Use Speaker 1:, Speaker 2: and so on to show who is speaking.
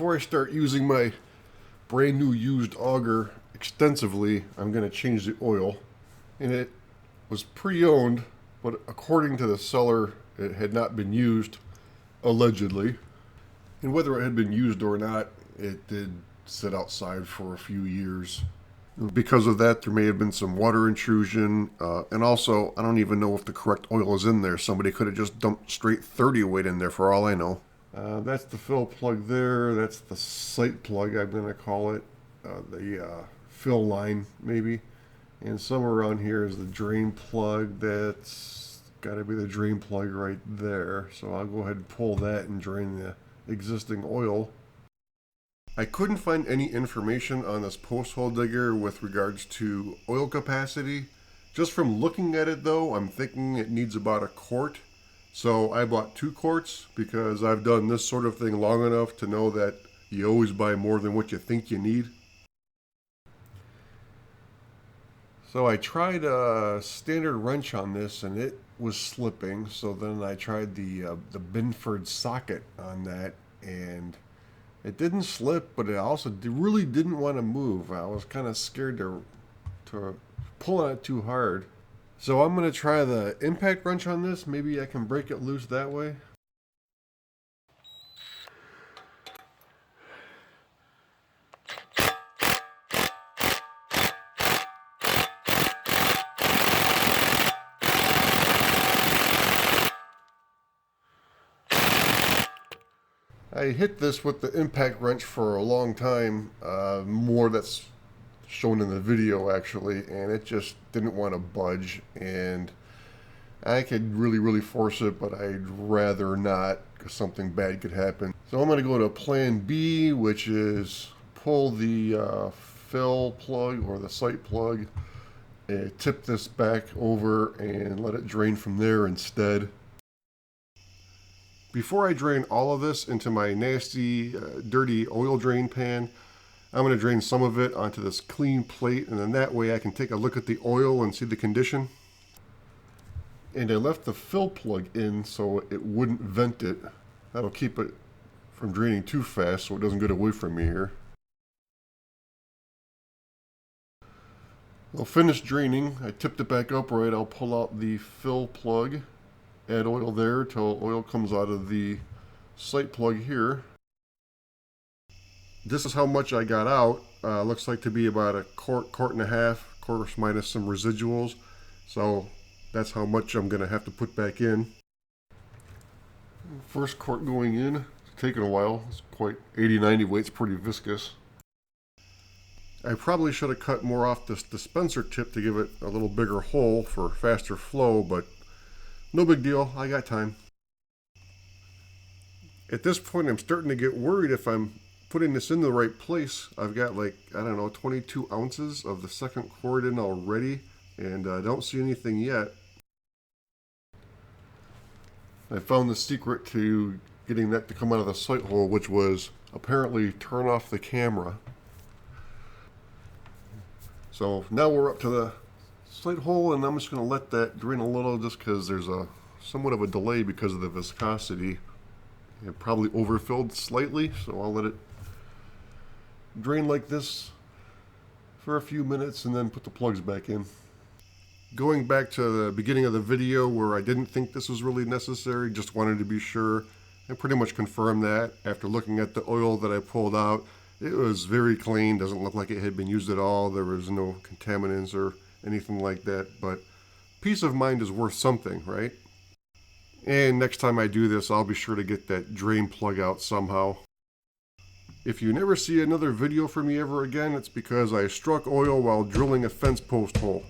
Speaker 1: Before I start using my brand new used auger extensively, I'm going to change the oil. And it was pre-owned, but according to the seller, it had not been used, allegedly. And whether it had been used or not, it did sit outside for a few years. Because of that, there may have been some water intrusion, and also, I don't even know if the correct oil is in there. Somebody could have just dumped straight 30 weight in there for all I know. That's the fill plug there. That's the sight plug, I'm going to call it. The fill line, maybe. And somewhere around here is the drain plug. That's got to be the drain plug right there. So I'll go ahead and pull that and drain the existing oil. I couldn't find any information on this post hole digger with regards to oil capacity. Just from looking at it though, I'm thinking it needs about a quart. So I bought 2 quarts because I've done this sort of thing long enough to know that you always buy more than what you think you need. So I tried a standard wrench on this and it was slipping. So then I tried the Binford socket on that and it didn't slip, but it also really didn't want to move. I was kind of scared to pull on it too hard. So I'm going to try the impact wrench on this. Maybe I can break it loose that way. I hit this with the impact wrench for a long time, more that's shown in the video actually, and it just didn't want to budge, and I could really force it, but I'd rather not because something bad could happen. So I'm going to go to plan B, which is pull the fill plug or the sight plug and tip this back over and let it drain from there instead. Before I drain all of this into my nasty, dirty oil drain pan, I'm going to drain some of it onto this clean plate, and then that way I can take a look at the oil and see the condition. And I left the fill plug in so it wouldn't vent it. That'll keep it from draining too fast so it doesn't get away from me here. I'll finish draining. I tipped it back upright. I'll pull out the fill plug. Add oil there till oil comes out of the sight plug here. This is how much I got out. Looks like to be about a quart and a half, of course minus some residuals. So that's how much I'm going to have to put back in. First quart going in. It's taken a while. It's quite 80-90 weight. It's pretty viscous. I probably should have cut more off this dispenser tip to give it a little bigger hole for faster flow, but no big deal, I got time. At this point, I'm starting to get worried if I'm putting this in the right place. I've got like, I don't know, 22 ounces of the second quart in already, and I don't see anything yet. I found the secret to getting that to come out of the sight hole, which was apparently turn off the camera. So now we're up to the sight hole, and I'm just going to let that drain a little just because there's a somewhat of a delay because of the viscosity. It probably overfilled slightly, so I'll let it drain like this for a few minutes and then put the plugs back in. Going back to the beginning of the video where I didn't think this was really necessary, just wanted to be sure, and pretty much confirmed that after looking at the oil that I pulled out. It was very clean, doesn't look like it had been used at all. There was no contaminants or anything like that, but peace of mind is worth something, right? And next time I do this, I'll be sure to get that drain plug out somehow. If you never see another video from me ever again, it's because I struck oil while drilling a fence post hole.